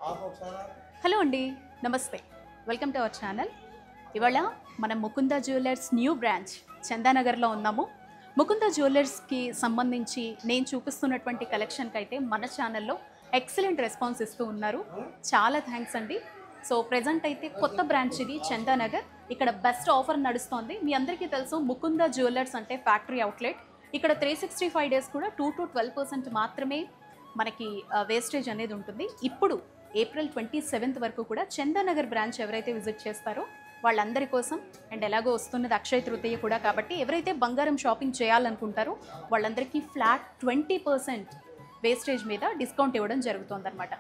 Hello అండి, నమస్తే. Welcome to our channel. ఇవాళ మనం ముకుంద జ్యువెలర్స్ న్యూ బ్రాంచ్ చందానగర్లో ఉన్నాము. ముకుంద జ్యువెలర్స్కి సంబంధించి నేను చూపిస్తున్నటువంటి కలెక్షన్కి అయితే మన ఛానల్లో ఎక్సలెంట్ రెస్పాన్స్ ఇస్తూ ఉన్నారు. చాలా థ్యాంక్స్ అండి. సో ప్రెజెంట్ అయితే కొత్త బ్రాంచ్ ఇది చందానగర్. ఇక్కడ బెస్ట్ ఆఫర్ నడుస్తోంది. మీ అందరికీ తెలుసు ముకుంద జ్యువెలర్స్ అంటే ఫ్యాక్టరీ అవుట్లెట్. ఇక్కడ 365 డేస్ కూడా 2 to 12% మాత్రమే మనకి వేస్టేజ్ అనేది ఉంటుంది. ఇప్పుడు ఏప్రిల్ 27th వరకు కూడా చందానగర్ బ్రాంచ్ ఎవరైతే విజిట్ చేస్తారో వాళ్ళందరి కోసం, అండ్ ఎలాగో వస్తున్నది అక్షయ తృతీయ కూడా కాబట్టి ఎవరైతే బంగారం షాపింగ్ చేయాలనుకుంటారో వాళ్ళందరికీ ఫ్లాట్ 20% వేస్టేజ్ మీద డిస్కౌంట్ ఇవ్వడం జరుగుతుందన్నమాట.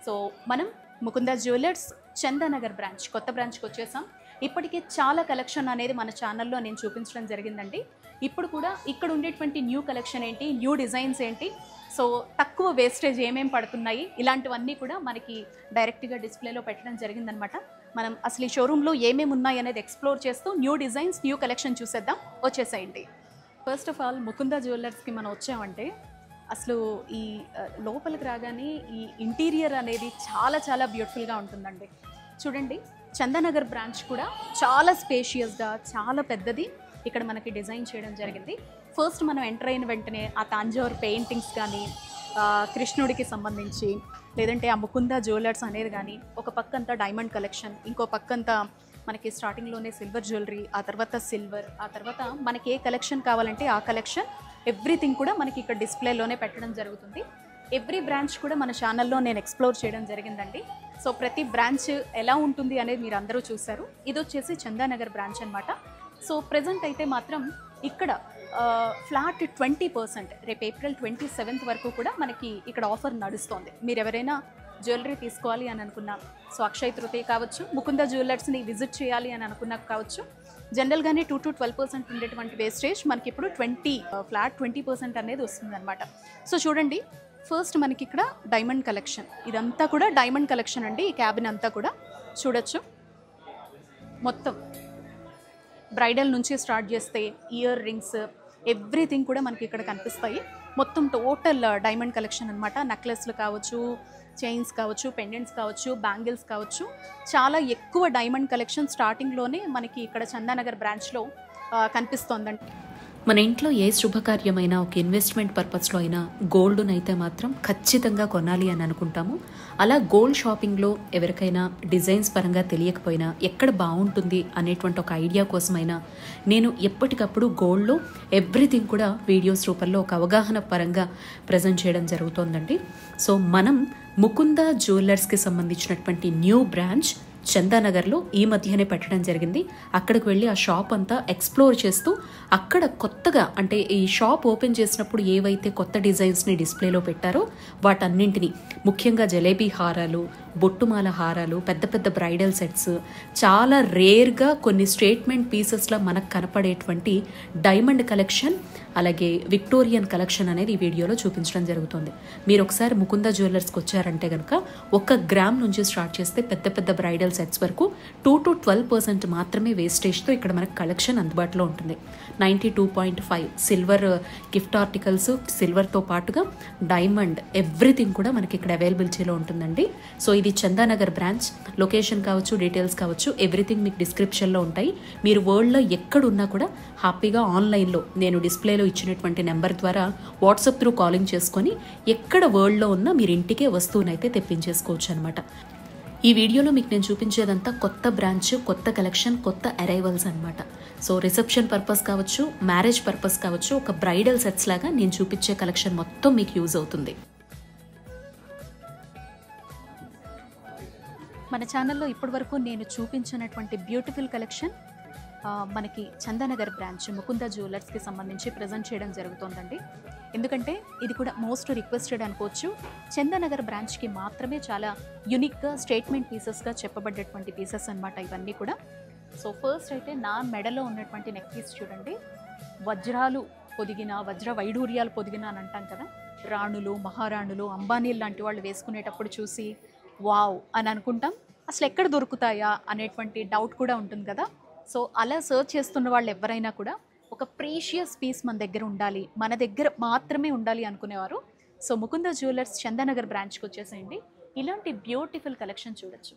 సో మనం ముకుంద జ్యువెలర్స్ చందానగర్ బ్రాంచ్ కొత్త బ్రాంచ్కి వచ్చేసాం. ఇప్పటికే చాలా కలెక్షన్ అనేది మన ఛానల్లో నేను చూపించడం జరిగిందండి. ఇప్పుడు కూడా ఇక్కడ ఉండేటువంటి న్యూ కలెక్షన్ ఏంటి, న్యూ డిజైన్స్ ఏంటి, సో తక్కువ వేస్టేజ్ ఏమేమి పడుతున్నాయి, ఇలాంటివన్నీ కూడా మనకి డైరెక్ట్గా డిస్ప్లేలో పెట్టడం జరిగిందనమాట. మనం అసలు ఈ షోరూంలో ఏమేమి ఉన్నాయి అనేది ఎక్స్ప్లోర్ చేస్తూ న్యూ డిజైన్స్, న్యూ కలెక్షన్ చూసేద్దాం. వచ్చేసేయండి. ఫస్ట్ ఆఫ్ ఆల్ ముకుంద జ్యువెలర్స్కి మనం వచ్చామంటే అసలు ఈ లోపలికి రాగానే ఈ ఇంటీరియర్ అనేది చాలా చాలా బ్యూటిఫుల్గా ఉంటుందండి. చూడండి, చందానగర్ బ్రాంచ్ కూడా చాలా స్పేషియస్గా, చాలా పెద్దది ఇక్కడ మనకి డిజైన్ చేయడం జరిగింది. ఫస్ట్ మనం ఎంటర్ అయిన వెంటనే ఆ తాంజావూర్ పెయింటింగ్స్ కానీ, కృష్ణుడికి సంబంధించి, లేదంటే ఆ ముకుంద జ్యువెలర్స్ అనేది కానీ, ఒక పక్కంతా డైమండ్ కలెక్షన్, ఇంకో పక్కంతా మనకి స్టార్టింగ్లోనే సిల్వర్ జ్యువెలరీ, ఆ తర్వాత సిల్వర్, ఆ తర్వాత మనకి ఏ కలెక్షన్ కావాలంటే ఆ కలెక్షన్, ఎవ్రీథింగ్ కూడా మనకి ఇక్కడ డిస్ప్లేలోనే పెట్టడం జరుగుతుంది. ఎవ్రీ బ్రాంచ్ కూడా మన ఛానల్లో నేను ఎక్స్ప్లోర్ చేయడం జరిగిందండి. సో ప్రతి బ్రాంచ్ ఎలా ఉంటుంది అనేది మీరు అందరూ చూశారు. ఇది వచ్చేసి చందానగర్ బ్రాంచ్ అనమాట. సో ప్రజెంట్ అయితే మాత్రం ఇక్కడ ఫ్లాట్ 20%, రేపు ఏప్రిల్ 27th వరకు కూడా మనకి ఇక్కడ ఆఫర్ నడుస్తోంది. మీరు ఎవరైనా జ్యువెలరీ తీసుకోవాలి అని అనుకున్నా, సో అక్షయ తృతీయ కావచ్చు, ముకుంద జ్యువెలర్స్ని విజిట్ చేయాలి అని అనుకున్నా కావచ్చు, జనరల్గానే 2 to 12% ఉండేటువంటి వేస్టేజ్ మనకి ఇప్పుడు ఫ్లాట్ 20% అనేది వస్తుందన్నమాట. సో చూడండి, ఫస్ట్ మనకి ఇక్కడ డైమండ్ కలెక్షన్, ఇదంతా కూడా డైమండ్ కలెక్షన్ అండి. ఈ క్యాబిన్ అంతా కూడా చూడొచ్చు. మొత్తం బ్రైడల్ నుంచి స్టార్ట్ చేస్తే ఇయర్ రింగ్స్, ఎవ్రీథింగ్ కూడా మనకి ఇక్కడ కనిపిస్తాయి. మొత్తం టోటల్ డైమండ్ కలెక్షన్ అనమాట. నెక్లెస్లు కావచ్చు, చైన్స్ కావచ్చు, పెండెంట్స్ కావచ్చు, బ్యాంగిల్స్ కావచ్చు, చాలా ఎక్కువ డైమండ్ కలెక్షన్ స్టార్టింగ్లోనే మనకి ఇక్కడ చందానగర్ బ్రాంచ్లో కనిపిస్తోందండి. మన ఇంట్లో ఏ శుభకార్యమైనా ఒక ఇన్వెస్ట్మెంట్ పర్పస్లో అయినా గోల్డ్నైతే మాత్రం ఖచ్చితంగా కొనాలి అని అనుకుంటాము. అలా గోల్డ్ షాపింగ్లో ఎవరికైనా డిజైన్స్ పరంగా తెలియకపోయినా, ఎక్కడ బాగుంటుంది అనేటువంటి ఒక ఐడియా కోసమైనా నేను ఎప్పటికప్పుడు గోల్డ్లో ఎవ్రీథింగ్ కూడా వీడియోస్ రూపంలో ఒక అవగాహన పరంగా ప్రజెంట్ చేయడం జరుగుతోందండి. సో మనం ముకుంద జ్యువెలర్స్కి సంబంధించినటువంటి న్యూ బ్రాంచ్ చందానగర్లో ఈ మధ్యనే పెట్టడం జరిగింది. అక్కడికి వెళ్ళి ఆ షాప్ అంతా ఎక్స్ప్లోర్ చేస్తూ అక్కడ కొత్తగా, అంటే ఈ షాప్ ఓపెన్ చేసినప్పుడు ఏవైతే కొత్త డిజైన్స్ని డిస్ప్లేలో పెట్టారో వాటన్నింటినీ, ముఖ్యంగా జలేబీ హారాలు, బొట్టుమాల హారాలు, పెద్ద పెద్ద బ్రైడల్ సెట్స్, చాలా రేర్గా కొన్ని స్టేట్మెంట్ పీసెస్లో మనకు కనపడేటువంటి డైమండ్ కలెక్షన్, అలాగే విక్టోరియన్ కలెక్షన్ అనేది ఈ వీడియోలో చూపించడం జరుగుతుంది. మీరు ఒకసారి ముకుంద జ్యువెలర్స్కి వచ్చారంటే కనుక 1 గ్రామ్ నుంచి స్టార్ట్ చేస్తే పెద్ద పెద్ద బ్రైడల్ సెట్స్ వరకు 2 to 12% మాత్రమే వేస్టేజ్తో ఇక్కడ మనకు కలెక్షన్ అందుబాటులో ఉంటుంది. 92.5 సిల్వర్ గిఫ్ట్ ఆర్టికల్స్, సిల్వర్తో పాటుగా డైమండ్, ఎవ్రీథింగ్ కూడా మనకి ఇక్కడ అవైలబిలిటీలో ఉంటుందండి. సో ఇది చందానగర్ బ్రాంచ్. లొకేషన్ కావచ్చు, డీటెయిల్స్ కావచ్చు, ఎవ్రీథింగ్ మీకు డిస్క్రిప్షన్లో ఉంటాయి. మీరు వరల్డ్లో ఎక్కడున్నా కూడా హ్యాపీగా ఆన్లైన్లో నేను డిస్ప్లేలో ఇచ్చినటువంటి నెంబర్ ద్వారా వాట్సాప్ త్రూ కాలింగ్ చేసుకొని ఎక్కడ వరల్డ్లో ఉన్నా మీరు ఇంటికే వస్తువునైతే తెప్పించేసుకోవచ్చు అనమాట. ఈ వీడియోలో మీకు నేను చూపించేదంతా కొత్త బ్రాంచ్, కొత్త కలెక్షన్, కొత్త అరైవల్స్ అనమాట. సో రిసెప్షన్ పర్పస్ కావచ్చు, మ్యారేజ్ పర్పస్ కావచ్చు, ఒక బ్రైడల్ సెట్స్ లాగా నేను చూపించే కలెక్షన్ మొత్తం మీకు యూజ్ అవుతుంది. మన ఛానల్లో ఇప్పటి వరకు నేను చూపించినటువంటి బ్యూటిఫుల్ కలెక్షన్ మనకి చందానగర్ బ్రాంచ్ ముకుంద జ్యువెలర్స్కి సంబంధించి ప్రజెంట్ చేయడం జరుగుతోందండి. ఎందుకంటే ఇది కూడా మోస్ట్ రిక్వెస్టెడ్ అనుకోవచ్చు. చందానగర్ బ్రాంచ్కి మాత్రమే చాలా యునిక్గా స్టేట్మెంట్ పీసెస్గా చెప్పబడ్డటువంటి పీసెస్ అనమాట ఇవన్నీ కూడా. సో ఫస్ట్ అయితే నా మెడలో ఉన్నటువంటి నెక్ పీస్ చూడండి. వజ్రాలు పొదిగిన, వజ్ర వైడూర్యాలు పొదిగిన అని అంటాం కదా, రాణులు, మహారాణులు, అంబానీలు లాంటి వాళ్ళు వేసుకునేటప్పుడు చూసి వావ్ అని అనుకుంటాం. అసలు ఎక్కడ దొరుకుతాయా అనేటువంటి డౌట్ కూడా ఉంటుంది కదా. సో అలా సర్చ్ చేస్తున్న వాళ్ళు ఎవరైనా కూడా ఒక ప్రీషియస్ పీస్ మన దగ్గర ఉండాలి, మన దగ్గర మాత్రమే ఉండాలి అనుకునేవారు సో ముకుంద జ్యువెలర్స్ చందానగర్ బ్రాంచ్కి వచ్చేసేయండి. ఇలాంటి బ్యూటిఫుల్ కలెక్షన్ చూడొచ్చు.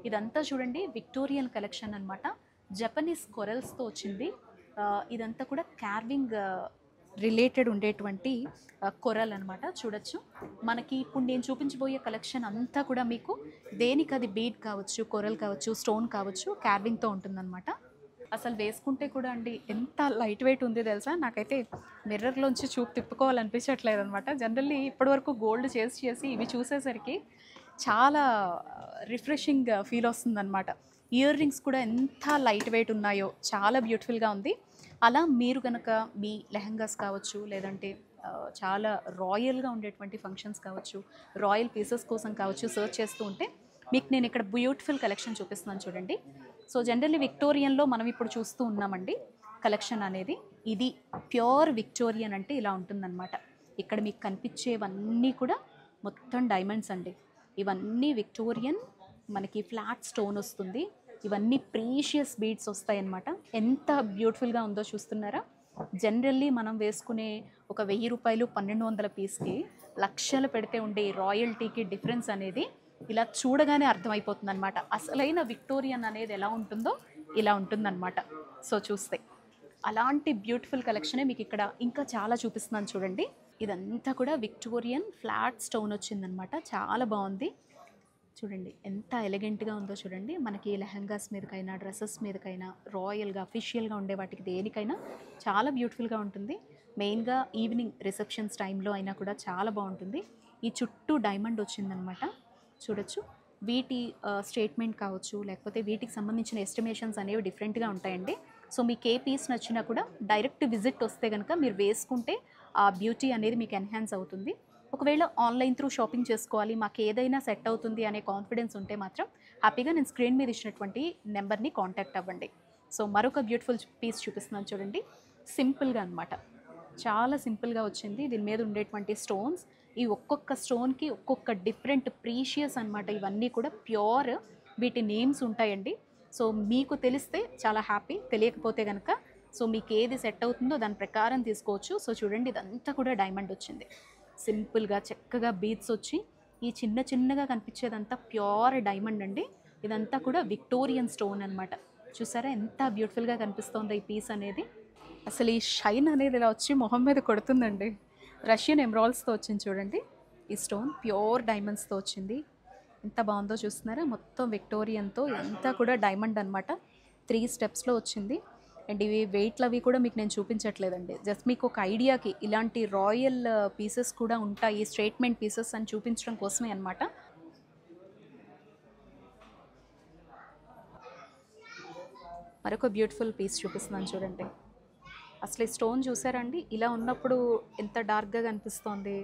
ఇదంతా చూడండి విక్టోరియన్ కలెక్షన్ అనమాట. జపనీస్ కొరల్స్తో వచ్చింది. ఇదంతా కూడా కార్వింగ్ రిలేటెడ్ ఉండేటువంటి కొరల్ అనమాట. చూడొచ్చు మనకి ఇప్పుడు నేను చూపించబోయే కలెక్షన్ అంతా కూడా మీకు దేనికి అది బీడ్ కావచ్చు, కొరల్ కావచ్చు, స్టోన్ కావచ్చు, కార్వింగ్తో ఉంటుందన్నమాట. అసలు వేసుకుంటే కూడా అండి ఎంత లైట్ వెయిట్ ఉంది తెలుసా. నాకైతే మిర్రర్లోంచి చూపు తిప్పుకోవాలనిపించట్లేదు అనమాట. జనరల్లీ ఇప్పటివరకు గోల్డ్ చేసి ఇవి చూసేసరికి చాలా రిఫ్రెషింగ్ ఫీల్ వస్తుందన్నమాట. ఇయర్ రింగ్స్ కూడా ఎంత లైట్ వెయిట్ ఉన్నాయో చాలా బ్యూటిఫుల్గా ఉంది. అలా మీరు కనుక మీ లెహంగాస్ కావచ్చు, లేదంటే చాలా రాయల్గా ఉండేటువంటి ఫంక్షన్స్ కావచ్చు, రాయల్ పీసెస్ కోసం కావచ్చు సర్చ్ చేస్తూ ఉంటే మీకు నేను ఇక్కడ బ్యూటిఫుల్ కలెక్షన్ చూపిస్తున్నాను చూడండి. సో జనరల్లీ విక్టోరియన్లో మనం ఇప్పుడు చూస్తూ ఉన్నామండి కలెక్షన్ అనేది. ఇది ప్యూర్ విక్టోరియన్ అంటే ఇలా ఉంటుందన్నమాట. ఇక్కడ మీకు కనిపించేవన్నీ కూడా మొత్తం డైమండ్స్ అండి. ఇవన్నీ విక్టోరియన్, మనకి ఫ్లాట్ స్టోన్ వస్తుంది. ఇవన్నీ ప్రీషియస్ బీడ్స్ వస్తాయన్నమాట. ఎంత బ్యూటిఫుల్గా ఉందో చూస్తున్నారా. జనరల్లీ మనం వేసుకునే ఒక 1000 రూపాయలు 1200 పీస్కి లక్షలు పెడితే ఉండే రాయల్టీకి డిఫరెన్స్ అనేది ఇలా చూడగానే అర్థమైపోతుంది అనమాట. అసలైన విక్టోరియన్ అనేది ఎలా ఉంటుందో ఇలా ఉంటుందన్నమాట. సో చూస్తే అలాంటి బ్యూటిఫుల్ కలెక్షనే మీకు ఇక్కడ ఇంకా చాలా చూపిస్తున్నాను చూడండి. ఇదంతా కూడా విక్టోరియన్ ఫ్లాట్ స్టోన్ వచ్చిందనమాట. చాలా బాగుంది చూడండి, ఎంత ఎలిగెంట్గా ఉందో చూడండి. మనకి లెహంగాస్ మీదకైనా, డ్రెస్సెస్ మీదకైనా, రాయల్గా అఫీషియల్గా ఉండే వాటికి దేనికైనా చాలా బ్యూటిఫుల్గా ఉంటుంది. మెయిన్గా ఈవినింగ్ రిసెప్షన్స్ టైంలో అయినా కూడా చాలా బాగుంటుంది. ఈ చుట్టూ డైమండ్ వచ్చిందనమాట. చూడొచ్చు వీటి స్టేట్మెంట్ కావచ్చు, లేకపోతే వీటికి సంబంధించిన ఎస్టిమేషన్స్ అనేవి డిఫరెంట్గా ఉంటాయండి. సో మీకు ఏ పీస్ నచ్చినా కూడా డైరెక్ట్ విజిట్ వస్తే కనుక మీరు వేసుకుంటే ఆ బ్యూటీ అనేది మీకు ఎన్హాన్స్ అవుతుంది. ఒకవేళ ఆన్లైన్ త్రూ షాపింగ్ చేసుకోవాలి, మాకు ఏదైనా సెట్ అవుతుంది అనే కాన్ఫిడెన్స్ ఉంటే మాత్రం హ్యాపీగా నేను స్క్రీన్ మీద ఇచ్చినటువంటి నెంబర్ని కాంటాక్ట్ అవ్వండి. సో మరొక బ్యూటిఫుల్ పీస్ చూపిస్తున్నాను చూడండి. సింపుల్గా అనమాట, చాలా సింపుల్గా వచ్చింది. దీని మీద ఉండేటువంటి స్టోన్స్, ఈ ఒక్కొక్క స్టోన్కి ఒక్కొక్క డిఫరెంట్ ప్రీషియస్ అనమాట. ఇవన్నీ కూడా ప్యూర్, వీటి నేమ్స్ ఉంటాయండి. సో మీకు తెలిస్తే చాలా హ్యాపీ, తెలియకపోతే కనుక సో మీకు ఏది సెట్ అవుతుందో దాని ప్రకారం తీసుకోవచ్చు. సో చూడండి ఇదంతా కూడా డైమండ్ వచ్చింది. సింపుల్గా చక్కగా బీడ్స్ వచ్చి ఈ చిన్నగా కనిపించేదంతా ప్యూర్ డైమండ్ అండి. ఇదంతా కూడా విక్టోరియన్ స్టోన్ అనమాట. చూసారా ఎంత బ్యూటిఫుల్గా కనిపిస్తుందో ఈ పీస్ అనేది. అసలు ఈ షైన్ అనేది ఇలా వచ్చి మొహం మీద కొడుతుందండి. రష్యన్ ఎమరాల్డ్స్తో వచ్చింది చూడండి. ఈ స్టోన్ ప్యూర్ డైమండ్స్తో వచ్చింది. ఎంత బాగుందో చూస్తున్నారా. మొత్తం విక్టోరియన్తో అంతా కూడా డైమండ్ అనమాట. 3 స్టెప్స్లో వచ్చింది. అండ్ ఇవి వెయిట్లు అవి కూడా మీకు నేను చూపించట్లేదండి, జస్ట్ మీకు ఒక ఐడియాకి ఇలాంటి రాయల్ పీసెస్ కూడా ఉంటాయి, స్టేట్మెంట్ పీసెస్ అని చూపించడం కోసమే అనమాట. మరొక బ్యూటిఫుల్ పీస్ చూపిస్తున్నాను చూడండి. అసలు ఈ స్టోన్ చూసారండి, ఇలా ఉన్నప్పుడు ఎంత డార్క్గా కనిపిస్తోంది,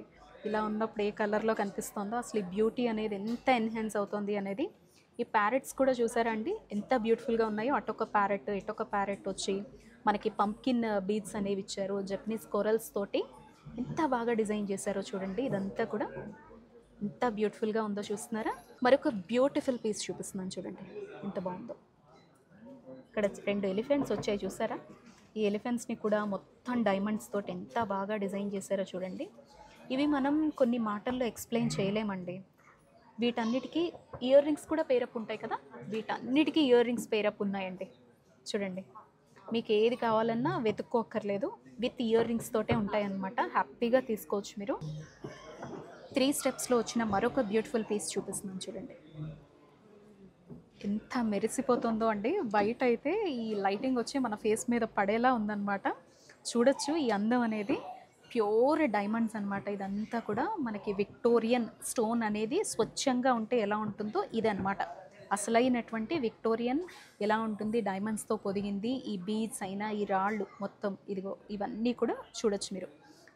ఇలా ఉన్నప్పుడు ఏ కలర్లో కనిపిస్తుందో, అసలు ఈ బ్యూటీ అనేది ఎంత ఎన్హాన్స్ అవుతుంది అనేది. ఈ ప్యారెట్స్ కూడా చూసారా అండి ఎంత బ్యూటిఫుల్గా ఉన్నాయో. అటొక ప్యారెట్ ఇటొక ప్యారెట్ వచ్చి మనకి పంప్కిన్ బీడ్స్ అనేవి ఇచ్చారు. జపనీస్ కొరల్స్ తోటి ఎంత బాగా డిజైన్ చేశారో చూడండి. ఇదంతా కూడా ఎంత బ్యూటిఫుల్గా ఉందో చూస్తున్నారా. మరొక బ్యూటిఫుల్ పీస్ చూపిస్తున్నాను చూడండి ఎంత బాగుందో. ఇక్కడ 2 ఎలిఫెంట్స్ వచ్చాయి చూసారా. ఈ ఎలిఫెంట్స్ని కూడా మొత్తం డైమండ్స్ తోటి ఎంత బాగా డిజైన్ చేశారో చూడండి. ఇవి మనం కొన్ని మాటల్లో ఎక్స్ప్లెయిన్ చేయలేమండి. వీటన్నిటికీ ఇయర్ రింగ్స్ కూడా పేరప్ ఉంటాయి కదా, వీటన్నిటికీ ఇయర్ రింగ్స్ పేరప్ ఉన్నాయండి. చూడండి మీకు ఏది కావాలన్నా వెతుక్కోక్కర్లేదు, విత్ ఇయర్ రింగ్స్ తోటే ఉంటాయన్నమాట. హ్యాపీగా తీసుకోవచ్చు మీరు. 3 స్టెప్స్లో వచ్చిన మరొక బ్యూటిఫుల్ పీస్ చూపిస్తున్నాను చూడండి. ఎంత మెరిసిపోతుందో అండి. బయట అయితే ఈ లైటింగ్ వచ్చి మన ఫేస్ మీద పడేలా ఉందన్నమాట. చూడొచ్చు ఈ అందం అనేది. ప్యూర్ డైమండ్స్ అనమాట. ఇదంతా కూడా మనకి విక్టోరియన్ స్టోన్ అనేది స్వచ్ఛంగా ఉంటే ఎలా ఉంటుందో ఇదనమాట. అసలైనటువంటి విక్టోరియన్ ఎలా ఉంటుంది, డైమండ్స్తో పొదిగింది. ఈ బీడ్స్ అయినా, ఈ రాళ్ళు మొత్తం ఇదిగో ఇవన్నీ కూడా చూడొచ్చు మీరు.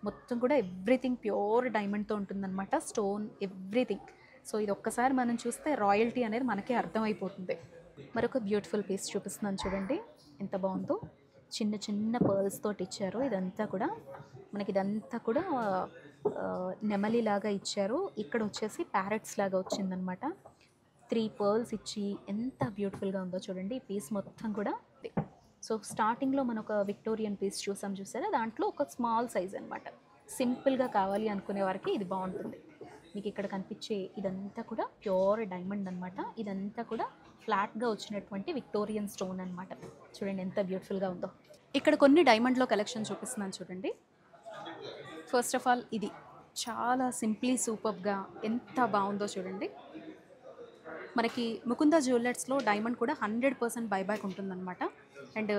మొత్తం కూడా ఎవ్రీథింగ్ ప్యూర్ డైమండ్తో ఉంటుందన్నమాట. Stone everything. సో ఇది ఒక్కసారి మనం చూస్తే రాయల్టీ అనేది మనకే అర్థమైపోతుంది. మరొక బ్యూటిఫుల్ పీస్ చూపిస్తున్నాను చూడండి ఎంత బాగుందో. చిన్న పర్ల్స్ తోటి ఇచ్చారు. ఇదంతా కూడా మనకి నెమలిలాగా ఇచ్చారు. ఇక్కడ వచ్చేసి ప్యారెట్స్ లాగా వచ్చిందనమాట. 3 పర్ల్స్ ఇచ్చి ఎంత బ్యూటిఫుల్గా ఉందో చూడండి. ఈ పీస్ మొత్తం కూడా. సో స్టార్టింగ్లో మనం ఒక విక్టోరియన్ పీస్ చూసారా, దాంట్లో ఒక స్మాల్ సైజ్ అనమాట. సింపుల్గా కావాలి అనుకునే వారికి ఇది బాగుంటుంది. మీకు ఇక్కడ కనిపించే ఇదంతా కూడా ప్యూర్ డైమండ్ అనమాట. ఇదంతా కూడా ఫ్లాట్గా వచ్చినటువంటి విక్టోరియన్ స్టోన్ అనమాట. చూడండి ఎంత బ్యూటిఫుల్గా ఉందో. ఇక్కడ కొన్ని డైమండ్లో కలెక్షన్ చూపిస్తున్నాను చూడండి. ఫస్ట్ ఆఫ్ ఆల్ ఇది చాలా సింప్లీ సూపర్గా ఎంత బాగుందో చూడండి. మనకి ముకుంద జ్యువెలర్స్లో డైమండ్ కూడా 100% బైబ్యాక్ ఉంటుందన్నమాట. అండ్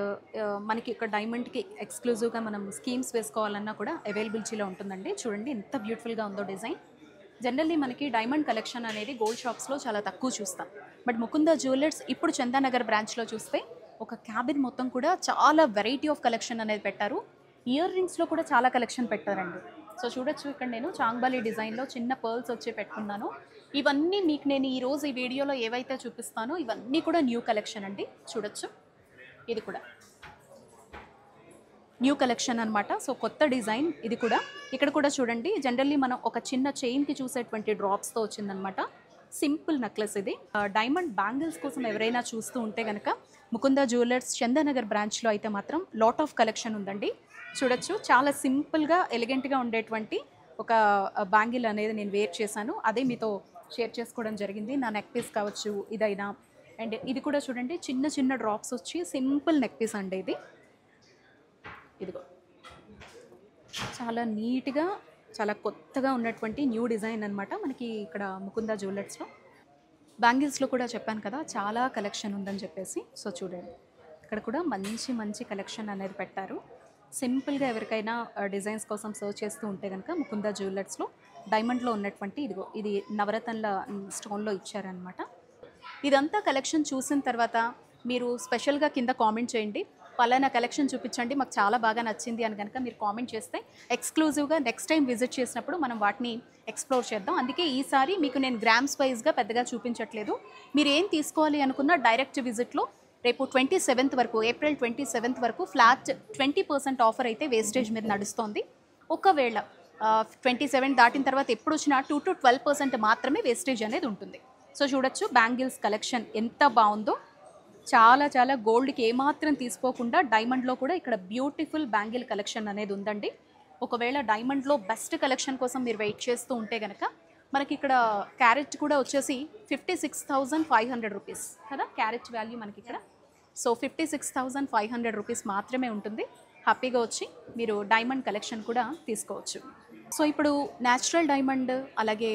మనకి ఇక్కడ డైమండ్కి ఎక్స్క్లూజివ్గా మనం స్కీమ్స్ వేసుకోవాలన్నా కూడా అవైలబిలిటీలో ఉంటుందండి. చూడండి ఎంత బ్యూటిఫుల్గా ఉందో డిజైన్. జనరల్లీ మనకి డైమండ్ కలెక్షన్ అనేది గోల్డ్ షాప్స్లో చాలా తక్కువ చూస్తాం. బట్ ముకుంద జ్యువెలర్స్ ఇప్పుడు చందానగర్ బ్రాంచ్లో చూస్తే ఒక క్యాబిన్ మొత్తం కూడా చాలా వెరైటీ ఆఫ్ కలెక్షన్ అనేది పెట్టారు. ఇయర్ రింగ్స్లో కూడా చాలా కలెక్షన్ పెట్టారండి. సో చూడొచ్చు, ఇక్కడ నేను చాంగ్బాలి డిజైన్లో చిన్న పర్ల్స్ వచ్చి పెట్టుకున్నాను. ఇవన్నీ మీకు నేను ఈరోజు ఈ వీడియోలో ఏవైతే చూపిస్తానో ఇవన్నీ కూడా న్యూ కలెక్షన్ అండి. చూడొచ్చు, ఇది కూడా న్యూ కలెక్షన్ అనమాట. సో కొత్త డిజైన్ ఇది కూడా. ఇక్కడ కూడా చూడండి, జనరల్లీ మనం ఒక చిన్న చైన్కి చూసేటువంటి డ్రాప్స్తో వచ్చిందనమాట. సింపుల్ నెక్లెస్ ఇది. డైమండ్ బ్యాంగిల్స్ కోసం ఎవరైనా చూస్తూ ఉంటే కనుక ముకుంద జ్యువెలర్స్ చందానగర్ బ్రాంచ్లో అయితే మాత్రం లాట్ ఆఫ్ కలెక్షన్ ఉందండి. చూడొచ్చు, చాలా సింపుల్గా ఎలిగెంట్గా ఉండేటువంటి ఒక బ్యాంగిల్ అనేది నేను వేర్ చేశాను. అదే మీతో షేర్ చేసుకోవడం జరిగింది. నా నెక్ పీస్ కావచ్చు ఇదైనా. అండ్ ఇది కూడా చూడండి, చిన్న చిన్న డ్రాప్స్ వచ్చి సింపుల్ నెక్ పీస్ అండి ఇది. ఇదిగో చాలా నీట్గా చాలా కొత్తగా ఉన్నటువంటి న్యూ డిజైన్ అనమాట మనకి ఇక్కడ ముకుంద జ్యువెలర్స్లో. బ్యాంగిల్స్లో కూడా చెప్పాను కదా చాలా కలెక్షన్ ఉందని చెప్పేసి. సో చూడండి, ఇక్కడ కూడా మంచి మంచి కలెక్షన్ అనేది పెట్టారు. సింపుల్గా ఎవరికైనా డిజైన్స్ కోసం సర్చ్ చేస్తూ ఉంటే కనుక ముకుంద జ్యువెలర్స్లో డైమండ్లో ఉన్నటువంటి ఇదిగో ఇది నవరత్నల స్టోన్లో ఇచ్చారనమాట. ఇదంతా కలెక్షన్ చూసిన తర్వాత మీరు స్పెషల్గా కింద కామెంట్ చేయండి, పలానా కలెక్షన్ చూపించండి మాకు చాలా బాగా నచ్చింది అని కనుక మీరు కామెంట్ చేస్తే ఎక్స్క్లూజివ్గా నెక్స్ట్ టైం విజిట్ చేసినప్పుడు మనం వాటిని ఎక్స్ప్లోర్ చేద్దాం. అందుకే ఈసారి మీకు నేను గ్రామ్స్ వైజ్గా పెద్దగా చూపించట్లేదు. మీరు ఏం తీసుకోవాలి అనుకున్న డైరెక్ట్ విజిట్లో రేపు 27th వరకు, ఏప్రిల్ 27th వరకు ఫ్లాట్ 20% ఆఫర్ అయితే వేస్టేజ్ మీద నడుస్తోంది. ఒకవేళ 27 దాటిన తర్వాత ఎప్పుడు వచ్చినా 2 to 12% మాత్రమే వేస్టేజ్ అనేది ఉంటుంది. సో చూడొచ్చు, బ్యాంగిల్స్ కలెక్షన్ ఎంత బాగుందో. చాలా చాలా గోల్డ్కి ఏమాత్రం తీసుకోకుండా డైమండ్లో కూడా ఇక్కడ బ్యూటిఫుల్ బ్యాంగిల్ కలెక్షన్ అనేది ఉందండి. ఒకవేళ డైమండ్లో బెస్ట్ కలెక్షన్ కోసం మీరు వెయిట్ చేస్తూ ఉంటే కనుక మనకి ఇక్కడ క్యారెట్ కూడా వచ్చేసి 56,500 రూపీస్ కదా క్యారెట్ వాల్యూ మనకి ఇక్కడ. సో 56,500 రూపీస్ మాత్రమే ఉంటుంది. హ్యాపీగా వచ్చి మీరు డైమండ్ కలెక్షన్ కూడా తీసుకోవచ్చు. సో ఇప్పుడు న్యాచురల్ డైమండ్ అలాగే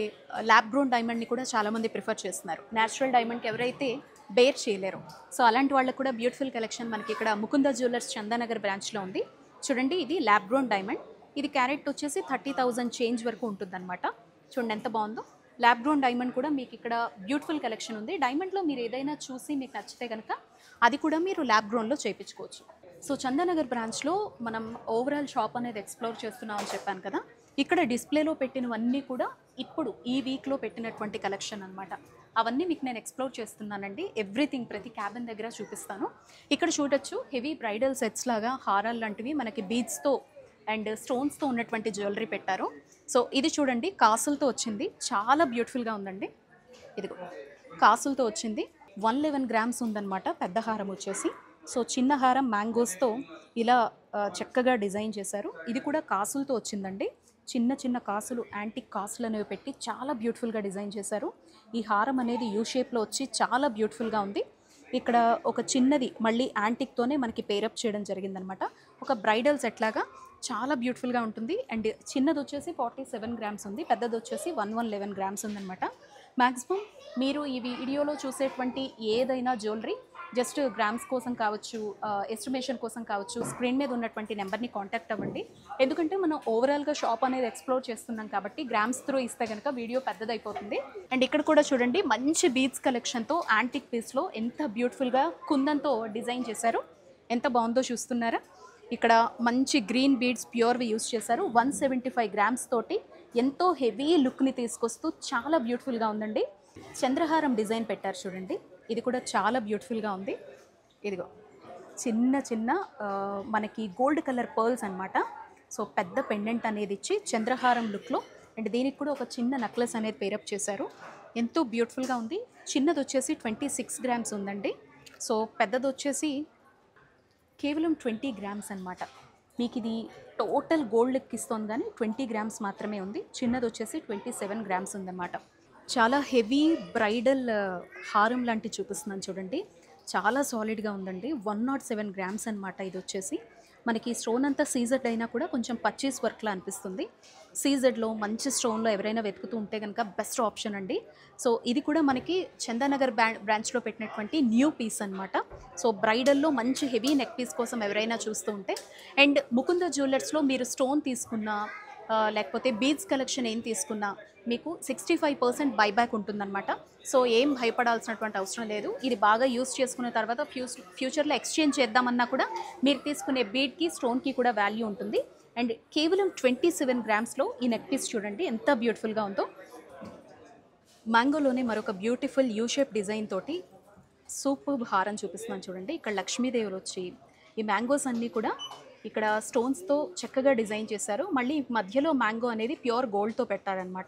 ల్యాబ్ గ్రోన్ డైమండ్ని కూడా చాలామంది ప్రిఫర్ చేస్తున్నారు. న్యాచురల్ డైమండ్కి ఎవరైతే బేర్ చేయలేరు, సో అలాంటి వాళ్ళకి కూడా బ్యూటిఫుల్ కలెక్షన్ మనకి ఇక్కడ ముకుంద జ్యువెలర్స్ చందానగర్ బ్రాంచ్లో ఉంది. చూడండి, ఇది ల్యాబ్ గ్రోన్ డైమండ్. ఇది క్యారెట్ వచ్చేసి 30,000 చేంజ్ వరకు ఉంటుందన్నమాట. చూడండి ఎంత బాగుందో. ల్యాబ్ గ్రోన్ డైమండ్ కూడా మీకు ఇక్కడ బ్యూటిఫుల్ కలెక్షన్ ఉంది. డైమండ్లో మీరు ఏదైనా చూసి మీకు నచ్చితే కనుక అది కూడా మీరు ల్యాబ్ గ్రోన్లో చేయించుకోవచ్చు. సో చందానగర్ బ్రాంచ్లో మనం ఓవరాల్ షాప్ అనేది ఎక్స్ప్లోర్ చేస్తున్నామని చెప్పాను కదా. ఇక్కడ డిస్ప్లేలో పెట్టినవన్నీ కూడా ఇప్పుడు ఈ వీక్లో పెట్టినటువంటి కలెక్షన్ అనమాట. అవన్నీ మీకు నేను ఎక్స్ప్లోర్ చేస్తున్నానండి. ఎవ్రీథింగ్ ప్రతి క్యాబిన్ దగ్గర చూపిస్తాను. ఇక్కడ చూడొచ్చు, హెవీ బ్రైడల్ సెట్స్ లాగా హారాలు లాంటివి మనకి బీడ్స్తో అండ్ స్టోన్స్తో ఉన్నటువంటి జ్యువెలరీ పెట్టారు. సో ఇది చూడండి, కాసులతో వచ్చింది, చాలా బ్యూటిఫుల్గా ఉందండి. ఇదిగో కాసులతో వచ్చింది, 111 గ్రామ్స్ ఉందన్నమాట పెద్ద హారం వచ్చేసి. సో చిన్న హారం మ్యాంగోస్తో ఇలా చక్కగా డిజైన్ చేశారు. ఇది కూడా కాసులతో వచ్చిందండి. చిన్న చిన్న కాసులు, యాంటిక్ కాసులు అనేవి పెట్టి చాలా బ్యూటిఫుల్గా డిజైన్ చేశారు. ఈ హారం అనేది యూ షేప్లో వచ్చి చాలా బ్యూటిఫుల్గా ఉంది. ఇక్కడ ఒక చిన్నది మళ్ళీ యాంటిక్తోనే మనకి పేరప్ చేయడం జరిగిందనమాట. ఒక బ్రైడల్ సెట్ లాగా చాలా బ్యూటిఫుల్గా ఉంటుంది. అండ్ చిన్నది వచ్చేసి 47 గ్రామ్స్ ఉంది, పెద్దది వచ్చేసి 111 గ్రామ్స్ ఉందన్నమాట. మ్యాక్సిమం మీరు ఈ వీడియోలో చూసేటువంటి ఏదైనా జ్యువెలరీ జస్ట్ గ్రామ్స్ కోసం కావచ్చు, ఎస్టిమేషన్ కోసం కావచ్చు, స్క్రీన్ మీద ఉన్నటువంటి నెంబర్ని కాంటాక్ట్ అవ్వండి. ఎందుకంటే మనం ఓవరాల్గా షాప్ అనేది ఎక్స్ప్లోర్ చేస్తున్నాం కాబట్టి గ్రామ్స్ త్రూ ఇస్తే కనుక వీడియో పెద్దదైపోతుంది. అండ్ ఇక్కడ కూడా చూడండి, మంచి బీడ్స్ కలెక్షన్తో యాంటిక్ పీస్లో ఎంత బ్యూటిఫుల్గా కుందంతో డిజైన్ చేశారు. ఎంత బాగుందో చూస్తున్నారా. ఇక్కడ మంచి గ్రీన్ బీడ్స్ ప్యూర్వి యూస్ చేశారు. 175 గ్రామ్స్ తోటి ఎంతో హెవీ లుక్ని తీసుకొస్తూ చాలా బ్యూటిఫుల్గా ఉందండి. చంద్రహారం డిజైన్ పెట్టారు చూడండి, ఇది కూడా చాలా బ్యూటిఫుల్గా ఉంది. ఇదిగో చిన్న చిన్న మనకి గోల్డ్ కలర్ పర్ల్స్ అనమాట. సో పెద్ద పెండెంట్ అనేది ఇచ్చి చంద్రహారం లుక్లో, అండ్ దీనికి కూడా ఒక చిన్న నెక్లెస్ అనేది పేరప్ చేశారు. ఎంతో బ్యూటిఫుల్గా ఉంది. చిన్నది వచ్చేసి 26 గ్రామ్స్ ఉందండి. సో పెద్దది వచ్చేసి కేవలం 20 గ్రామ్స్ అనమాట. మీకు ఇది టోటల్ గోల్డ్ ఎక్కిస్తోంది కానీ 20 గ్రామ్స్ మాత్రమే ఉంది. చిన్నది వచ్చేసి 27 గ్రామ్స్ ఉందన్నమాట. చాలా హెవీ బ్రైడల్ హారం లాంటివి చూపిస్తున్నాను చూడండి. చాలా సాలిడ్గా ఉందండి. 107 గ్రామ్స్ అనమాట. ఇది వచ్చేసి మనకి స్టోన్ అంతా సీజెడ్ అయినా కూడా కొంచెం పర్చేస్ వర్క్లా అనిపిస్తుంది. సీజెడ్లో మంచి స్టోన్లో ఎవరైనా వెతుకుతూ ఉంటే కనుక బెస్ట్ ఆప్షన్ అండి. సో ఇది కూడా మనకి చందానగర్ బ్రాంచ్లో పెట్టినటువంటి న్యూ పీస్ అనమాట. సో బ్రైడల్లో మంచి హెవీ నెక్ పీస్ కోసం ఎవరైనా చూస్తూ ఉంటే, అండ్ ముకుంద జ్యువెలర్స్లో మీరు స్టోన్ తీసుకున్నా లేకపోతే బీడ్స్ కలెక్షన్ ఏం తీసుకున్నా మీకు 65% బైబ్యాక్ ఉంటుందన్నమాట. సో ఏం భయపడాల్సినటువంటి అవసరం లేదు. ఇది బాగా యూస్ చేసుకున్న తర్వాత ఫ్యూచర్లో ఎక్స్చేంజ్ చేద్దామన్నా కూడా మీరు తీసుకునే బీడ్కి స్టోన్కి కూడా వాల్యూ ఉంటుంది. అండ్ కేవలం 27 గ్రామ్స్లో ఈ నెక్ పీస్ చూడండి ఎంత బ్యూటిఫుల్గా ఉందో. మ్యాంగోలోనే మరొక బ్యూటిఫుల్ యూ షేప్ డిజైన్ తోటి సూపర్ హారం చూపిస్తున్నాను చూడండి. ఇక్కడ లక్ష్మీదేవులు వచ్చి ఈ మ్యాంగోస్ అన్నీ కూడా ఇక్కడ స్టోన్స్తో చక్కగా డిజైన్ చేశారు. మళ్ళీ మధ్యలో మ్యాంగో అనేది ప్యూర్ గోల్డ్తో పెట్టారనమాట.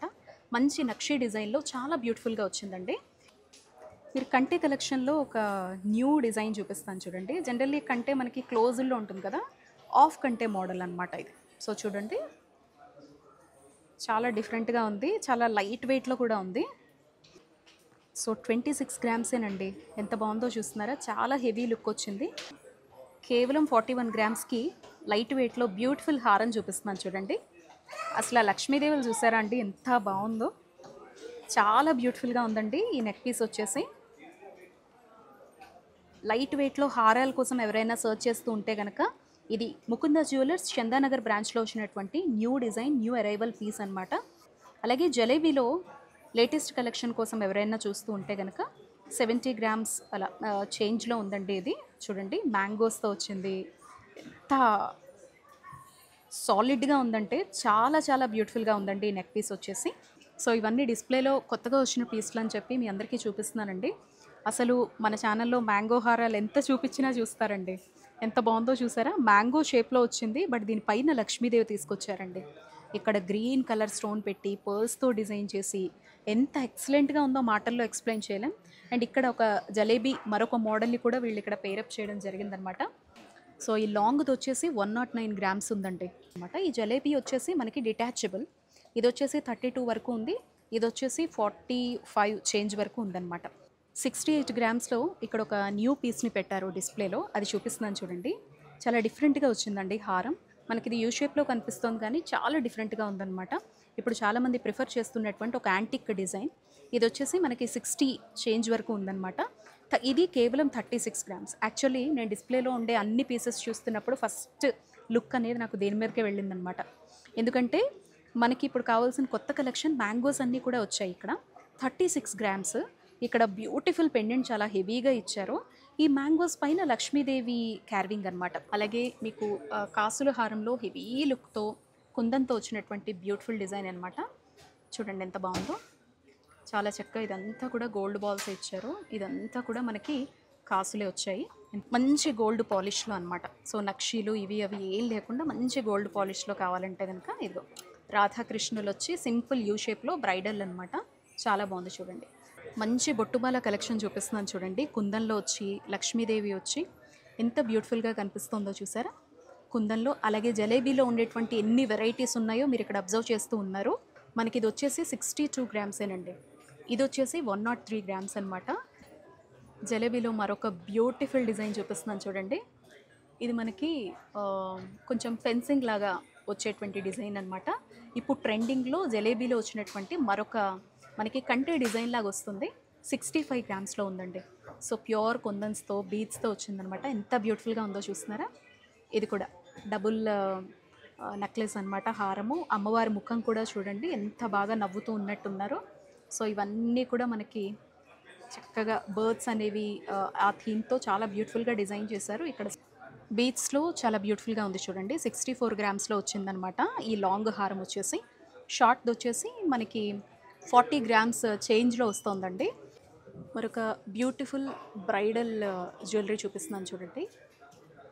మంచి నక్షి డిజైన్లో చాలా బ్యూటిఫుల్గా వచ్చిందండి. మీరు కంటే కలెక్షన్లో ఒక న్యూ డిజైన్ చూపిస్తాను చూడండి. జనరల్లీ కంటే మనకి క్లోజ్లో ఉంటుంది కదా, ఆఫ్ కంటే మోడల్ అనమాట ఇది. సో చూడండి చాలా డిఫరెంట్గా ఉంది, చాలా లైట్ వెయిట్లో కూడా ఉంది. సో 26 గ్రామ్సేనండి. ఎంత బాగుందో చూస్తున్నారా, చాలా హెవీ లుక్ వచ్చింది. కేవలం 41 గ్రామ్స్కి లైట్ వెయిట్లో బ్యూటిఫుల్ హారం చూపిస్తున్నాను చూడండి. అసలు లక్ష్మీదేవులు చూసారా అండి ఎంత బాగుందో, చాలా బ్యూటిఫుల్గా ఉందండి. ఈ నెక్ పీస్ వచ్చేసి లైట్ వెయిట్లో హారాల కోసం ఎవరైనా సర్చ్ చేస్తూ ఉంటే కనుక ఇది ముకుంద జ్యువెలర్స్ చందానగర్ బ్రాంచ్లో వచ్చినటువంటి new design, new arrival piece అనమాట. అలాగే జలేబీలో లేటెస్ట్ కలెక్షన్ కోసం ఎవరైనా చూస్తూ ఉంటే కనుక 70 గ్రామ్స్ అలా చేంజ్లో ఉందండి. ఇది చూడండి మ్యాంగోస్తో వచ్చింది. ఎంత సాలిడ్గా ఉందంటే చాలా చాలా బ్యూటిఫుల్గా ఉందండి ఈ నెక్ పీస్ వచ్చేసి. సో ఇవన్నీ డిస్ప్లేలో కొత్తగా వచ్చిన పీస్లు అని చెప్పి మీ అందరికీ చూపిస్తున్నానండి. అసలు మన ఛానల్లో మ్యాంగో హారాలు ఎంత చూపించినా చూస్తారండి. ఎంత బాగుందో చూసారా, మ్యాంగో షేప్లో వచ్చింది, బట్ దీనిపైన లక్ష్మీదేవి తీసుకొచ్చారండి. ఇక్కడ గ్రీన్ కలర్ స్టోన్ పెట్టి పర్ల్స్తో డిజైన్ చేసి ఎంత ఎక్సలెంట్గా ఉందో మాటల్లో ఎక్స్ప్లెయిన్ చేయలేం. అండ్ ఇక్కడ ఒక జలేబీ మరొక మోడల్ని కూడా వీళ్ళు ఇక్కడ పేరప్ చేయడం జరిగిందనమాట. సో ఈ లాంగ్ది వచ్చేసి 109 గ్రామ్స్ ఉందండి అనమాట. ఈ జలేబీ వచ్చేసి మనకి డిటాచబుల్. ఇది వచ్చేసి 32 వరకు ఉంది, ఇది వచ్చేసి 45 చేంజ్ వరకు ఉందన్నమాట. 68 గ్రామ్స్లో ఇక్కడ ఒక న్యూ పీస్ని పెట్టారు డిస్ప్లేలో, అది చూపిస్తున్నాను చూడండి. చాలా డిఫరెంట్గా వచ్చిందండి హారం. మనకి ఇది యూ షేప్లో కనిపిస్తుంది కానీ చాలా డిఫరెంట్గా ఉందన్నమాట. ఇప్పుడు చాలామంది ప్రిఫర్ చేస్తున్నటువంటి ఒక యాంటిక్ డిజైన్. ఇది వచ్చేసి మనకి 60 చేంజ్ వరకు ఉందన్నమాట. ఇది కేవలం 36 గ్రామ్స్. యాక్చువల్లీ నేను డిస్ప్లేలో ఉండే అన్ని పీసెస్ చూస్తున్నప్పుడు ఫస్ట్ లుక్ అనేది నాకు దేని మీదకే వెళ్ళిందనమాట. ఎందుకంటే మనకి ఇప్పుడు కావాల్సిన కొత్త కలెక్షన్ మ్యాంగోస్ అన్నీ కూడా వచ్చాయి. ఇక్కడ 36 గ్రామ్స్. ఇక్కడ బ్యూటిఫుల్ పెండెంట్ చాలా హెవీగా ఇచ్చారు. ఈ మ్యాంగోస్ పైన లక్ష్మీదేవి క్యార్వింగ్ అనమాట. అలాగే మీకు కాసుల హారంలో హెవీ లుక్తో కుందంతో వచ్చినటువంటి బ్యూటిఫుల్ డిజైన్ అనమాట. చూడండి ఎంత బాగుందో, చాలా చక్కగా ఇదంతా కూడా గోల్డ్ బాల్స్ ఇచ్చారు. ఇదంతా కూడా మనకి కాసులే వచ్చాయి, మంచి గోల్డ్ పాలిష్లో అనమాట. సో నక్షీలు ఇవి అవి ఏం లేకుండా మంచి గోల్డ్ పాలిష్లో కావాలంటే కనుక ఇదిగో రాధాకృష్ణులు వచ్చి సింపుల్ యూ షేప్లో బ్రైడల్ అనమాట. చాలా బాగుంది చూడండి. మంచి బొట్టుబాల కలెక్షన్ చూపిస్తున్నాను చూడండి. కుందంలో వచ్చి లక్ష్మీదేవి వచ్చి ఎంత బ్యూటిఫుల్గా కనిపిస్తుందో చూసారా కుందంలో. అలాగే జలేబీలో ఉండేటువంటి ఎన్ని వెరైటీస్ ఉన్నాయో మీరు ఇక్కడ అబ్జర్వ్ చేస్తూ ఉన్నారు. మనకి ఇది వచ్చేసి 62 గ్రామ్సేనండి. ఇది వచ్చేసి 103 గ్రామ్స్ అనమాట. జలేబీలో మరొక బ్యూటిఫుల్ డిజైన్ చూపిస్తున్నాను చూడండి. ఇది మనకి కొంచెం ఫెన్సింగ్ లాగా వచ్చేటువంటి డిజైన్ అనమాట. ఇప్పుడు ట్రెండింగ్లో జలేబీలో వచ్చినటువంటి మరొక మనకి కంటే డిజైన్ లాగా వస్తుంది. 65 గ్రామ్స్లో ఉందండి. సో ప్యూర్ కుందన్స్తో బీడ్స్తో వచ్చిందనమాట. ఎంత బ్యూటిఫుల్గా ఉందో చూస్తున్నారా. ఇది కూడా డబుల్ నెక్లెస్ అనమాట, హారము. అమ్మవారి ముఖం కూడా చూడండి ఎంత బాగా నవ్వుతూ ఉన్నట్టున్నారో. సో ఇవన్నీ కూడా మనకి చక్కగా బర్డ్స్ అనేవి ఆ థీమ్తో చాలా బ్యూటిఫుల్గా డిజైన్ చేశారు. ఇక్కడ బీడ్స్లో చాలా బ్యూటిఫుల్గా ఉంది చూడండి. 64 గ్రామ్స్లో వచ్చిందనమాట. ఈ లాంగ్ హారం వచ్చేసి షార్ట్ది వచ్చేసి మనకి 40 గ్రామ్స్ చేంజ్లో వస్తుందండి. మరొక బ్యూటిఫుల్ బ్రైడల్ జ్యువెలరీ చూపిస్తున్నాను చూడండి.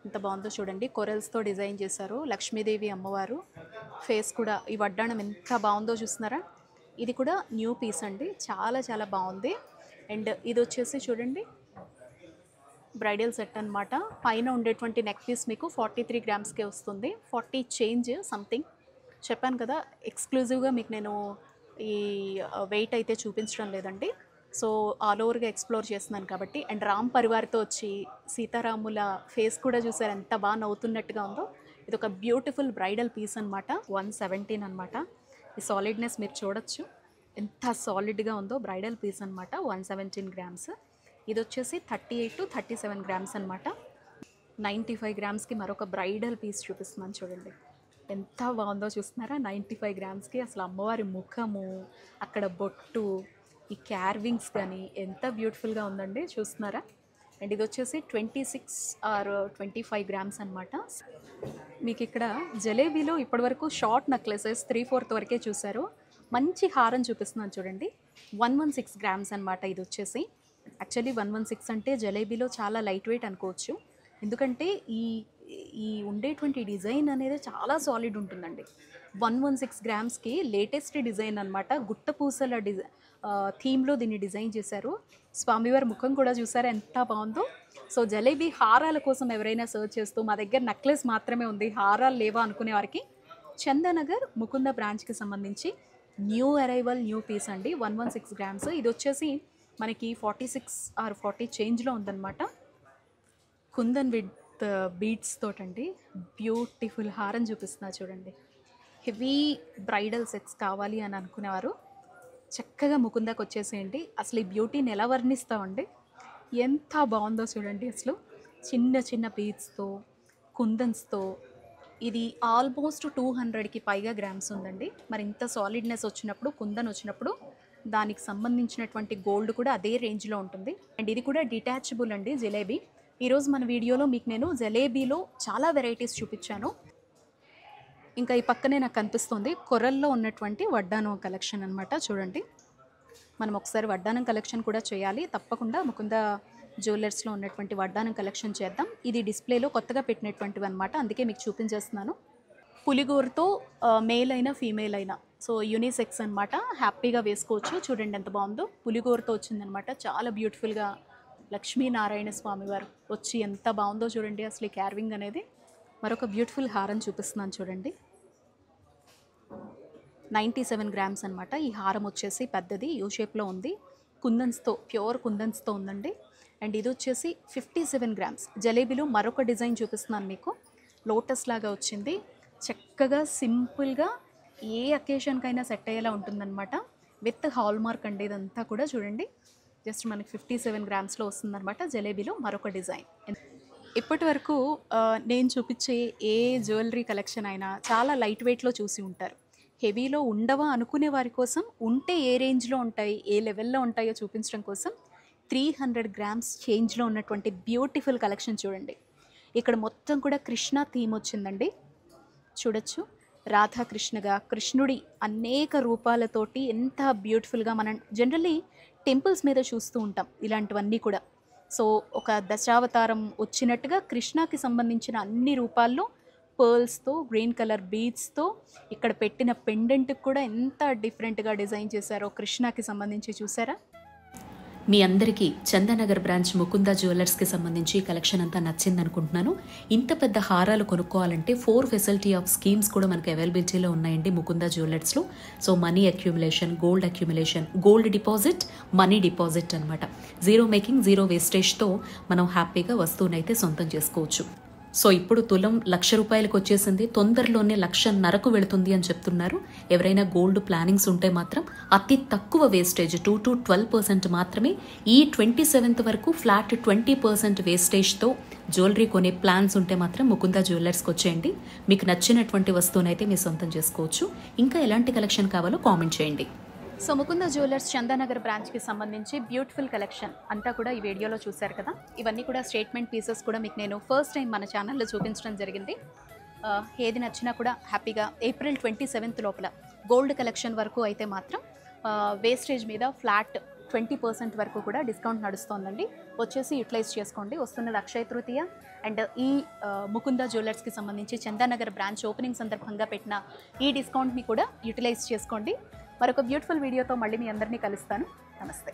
ఎంత బాగుందో చూడండి. కొరల్స్తో డిజైన్ చేశారు. లక్ష్మీదేవి అమ్మవారు ఫేస్ కూడా ఈ వడ్డాణం ఎంత బాగుందో చూస్తున్నారా. ఇది కూడా న్యూ పీస్ అండి, చాలా చాలా బాగుంది. అండ్ ఇది వచ్చేసి చూడండి బ్రైడల్ సెట్ అనమాట. పైన ఉండేటువంటి నెక్ పీస్ మీకు 43 గ్రామ్స్కే వస్తుంది. 40 చేంజ్ సంథింగ్. చెప్పాను కదా, ఎక్స్క్లూజివ్గా మీకు నేను ఈ వెయిట్ అయితే చూపించడం లేదండి. సో ఆల్ ఓవర్గా ఎక్స్ప్లోర్ చేస్తున్నాను కాబట్టి. అండ్ రామ్ పరివార్తో వచ్చి సీతారాముల ఫేస్ కూడా చూసారు ఎంత బాగా నవ్వుతున్నట్టుగా ఉందో. ఇది ఒక బ్యూటిఫుల్ బ్రైడల్ పీస్ అనమాట. 117 అనమాట. ఈ సాలిడ్నెస్ మీరు చూడొచ్చు ఎంత సాలిడ్గా ఉందో. బ్రైడల్ పీస్ అనమాట. 117 గ్రామ్స్. ఇది వచ్చేసి 38 to 37 గ్రామ్స్ అనమాట. 95 గ్రామ్స్కి మరొక బ్రైడల్ పీస్ చూపిస్తున్నాను చూడండి ఎంత బాగుందో. చూస్తున్నారా 95 గ్రామ్స్కి అసలు అమ్మవారి ముఖము, అక్కడ బొట్టు, ఈ క్యార్వింగ్స్ కానీ ఎంత బ్యూటిఫుల్గా ఉందండి. చూస్తున్నారా. అండ్ ఇది వచ్చేసి 26 or 25 గ్రామ్స్ అనమాట. మీకు ఇక్కడ జలేబీలో ఇప్పటివరకు షార్ట్ నెక్లెసెస్ 3/4 వరకే చూసారు. మంచి హారం చూపిస్తున్నాను చూడండి. 116 గ్రామ్స్ అనమాట. ఇది వచ్చేసి యాక్చువల్లీ 116 అంటే జలేబీలో చాలా లైట్ వెయిట్ అనుకోవచ్చు. ఎందుకంటే ఈ ఉండేటువంటి డిజైన్ అనేది చాలా సాలిడ్ ఉంటుందండి. 116 గ్రామ్స్కి లేటెస్ట్ డిజైన్ అనమాట. గుట్ట పూసల థీమ్లో దీన్ని డిజైన్ చేశారు. స్వామివారి ముఖం కూడా చూసారా ఎంత బాగుందో. సో జలేబీ హారాల కోసం ఎవరైనా సర్చ్ చేస్తూ మా దగ్గర నెక్లెస్ మాత్రమే ఉంది, హారాలు లేవా అనుకునే వారికి చందానగర్ ముకుంద బ్రాంచ్కి సంబంధించి న్యూ అరైవల్ న్యూ పీస్ అండి. 116 గ్రామ్స్. ఇది వచ్చేసి మనకి 46 or 40 చేంజ్లో ఉందన్నమాట. కుందన్ విత్ బీడ్స్ తోటండి. బ్యూటిఫుల్ హారం చూపిస్తున్నా చూడండి. హెవీ బ్రైడల్ సెట్స్ కావాలి అని అనుకునేవారు చక్కగా ముకుందాకి వచ్చేసేయండి. అసలు ఈ బ్యూటీని ఎలా వర్ణిస్తామండి, ఎంత బాగుందో చూడండి. అసలు చిన్న చిన్న బీడ్స్తో, కుందన్స్తో ఇది ఆల్మోస్ట్ 200కి పైగా గ్రామ్స్ ఉందండి. మరి ఇంత సాలిడ్నెస్ వచ్చినప్పుడు, కుందన్ వచ్చినప్పుడు దానికి సంబంధించినటువంటి గోల్డ్ కూడా అదే రేంజ్లో ఉంటుంది. అండ్ ఇది కూడా డిటాచబుల్ అండి జిలేబీ. ఈరోజు మన వీడియోలో మీకు నేను జలేబీలో చాలా వెరైటీస్ చూపించాను. ఇంకా ఈ పక్కనే నాకు కనిపిస్తుంది కొరల్లో ఉన్నటువంటి వడ్డానం కలెక్షన్ అనమాట. చూడండి, మనం ఒకసారి వడ్డానం కలెక్షన్ కూడా చేయాలి తప్పకుండా. ముకుంద జ్యువెలర్స్లో ఉన్నటువంటి వడ్డానం కలెక్షన్ చేద్దాం. ఇది డిస్ప్లేలో కొత్తగా పెట్టినటువంటివి అనమాట, అందుకే మీకు చూపించేస్తున్నాను. పులిగోరుతో మేల్ అయినా ఫీమేల్ అయినా, సో యూనిసెక్స్ అనమాట, హ్యాపీగా వేసుకోవచ్చు. చూడండి ఎంత బాగుందో. పులిగోరుతో వచ్చిందనమాట. చాలా బ్యూటిఫుల్గా లక్ష్మీనారాయణ స్వామి వారు వచ్చి ఎంత బాగుందో చూడండి. అసలు ఈ క్యార్వింగ్ అనేది. మరొక బ్యూటిఫుల్ హారం చూపిస్తున్నాను చూడండి. 97 గ్రామ్స్ అనమాట. ఈ హారం వచ్చేసి పెద్దది, యూ షేప్లో ఉంది. కుందన్స్తో, ప్యూర్ కుందన్స్తో ఉందండి. అండ్ ఇది వచ్చేసి 57 గ్రామ్స్. జలేబీలో మరొక డిజైన్ చూపిస్తున్నాను మీకు. లోటస్ లాగా వచ్చింది. చక్కగా సింపుల్గా ఏ అకేషన్కైనా సెట్ అయ్యేలా ఉంటుందన్నమాట. విత్ హాల్ మార్క్ అండి ఇదంతా కూడా. చూడండి జస్ట్ మనకి 57 గ్రామ్స్లో వస్తుందన్నమాట. జలేబీలో మరొక డిజైన్. ఇప్పటి వరకు నేను చూపించే ఏ జ్యువెలరీ కలెక్షన్ అయినా చాలా లైట్ వెయిట్లో చూసి ఉంటారు. హెవీలో ఉండవా అనుకునే వారి కోసం, ఉంటే ఏ రేంజ్లో ఉంటాయి, ఏ లెవెల్లో ఉంటాయో చూపించడం కోసం 300 గ్రామ్స్ చేంజ్లో ఉన్నటువంటి బ్యూటిఫుల్ కలెక్షన్ చూడండి. ఇక్కడ మొత్తం కూడా కృష్ణ థీమ్ వచ్చిందండి. చూడొచ్చు, రాధాకృష్ణగా, కృష్ణుడి అనేక రూపాలతోటి ఎంత బ్యూటిఫుల్గా మనం జనరల్లీ టెంపుల్స్ మీద చూస్తూ ఉంటాం ఇలాంటివన్నీ కూడా. సో ఒక దశావతారం వచ్చినట్టుగా కృష్ణకి సంబంధించిన అన్ని రూపాల్లో పర్ల్స్తో, గ్రీన్ కలర్ బీడ్స్తో, ఇక్కడ పెట్టిన పెండెంట్కి కూడా ఎంత డిఫరెంట్గా డిజైన్ చేశారో కృష్ణకి సంబంధించి చూసారా. మీ అందరికీ చందానగర్ బ్రాంచ్ ముకుంద జ్యువెలర్స్కి సంబంధించి కలెక్షన్ అంతా నచ్చింది అనుకుంటున్నాను. ఇంత పెద్ద హారాలు కొనుక్కోవాలంటే 4 ఫెసిలిటీ ఆఫ్ స్కీమ్స్ కూడా మనకు అవైలబిలిటీలో ఉన్నాయండి ముకుంద జ్యువెలర్స్లో. So money accumulation, gold accumulation, gold deposit, money deposit అనమాట. జీరో మేకింగ్, జీరో వేస్టేజ్తో మనం హ్యాపీగా వస్తువునైతే సొంతం చేసుకోవచ్చు. సో ఇప్పుడు తులం ₹1,00,000 వచ్చేసింది. తొందరలోనే 1,50,000కు వెళుతుంది అని చెప్తున్నారు. ఎవరైనా గోల్డ్ ప్లానింగ్స్ ఉంటే మాత్రం అతి తక్కువ వేస్టేజ్ 2 to 12% మాత్రమే. ఈ 27th వరకు ఫ్లాట్ 20% వేస్టేజ్తో జ్యువెలరీ కొనే ప్లాన్స్ ఉంటే మాత్రం ముకుంద జ్యువెలర్స్కి వచ్చేయండి. మీకు నచ్చినటువంటి వస్తువునైతే మీరు సొంతం చేసుకోవచ్చు. ఇంకా ఎలాంటి కలెక్షన్ కావాలో కామెంట్ చేయండి. సో ముకుంద జ్యువెలర్స్ చందానగర్ బ్రాంచ్కి సంబంధించి బ్యూటిఫుల్ కలెక్షన్ అంతా కూడా ఈ వీడియోలో చూశారు కదా. ఇవన్నీ కూడా స్టేట్మెంట్ పీసెస్ కూడా మీకు నేను ఫస్ట్ టైం మన ఛానల్లో చూపించడం జరిగింది. ఏది నచ్చినా కూడా హ్యాపీగా April 27th లోపల గోల్డ్ కలెక్షన్ వరకు అయితే మాత్రం వేస్టేజ్ మీద ఫ్లాట్ 20% వరకు కూడా డిస్కౌంట్ నడుస్తోందండి. వచ్చేసి యూటిలైజ్ చేసుకోండి. వస్తున్నది అక్షయ తృతీయ. అండ్ ఈ ముకుంద జ్యువెలర్స్కి సంబంధించి చందానగర్ బ్రాంచ్ ఓపెనింగ్ సందర్భంగా పెట్టిన ఈ డిస్కౌంట్ని కూడా యూటిలైజ్ చేసుకోండి. మరొక బ్యూటిఫుల్ వీడియోతో మళ్ళీ మీ అందరినీ కలుస్తాను. నమస్తే.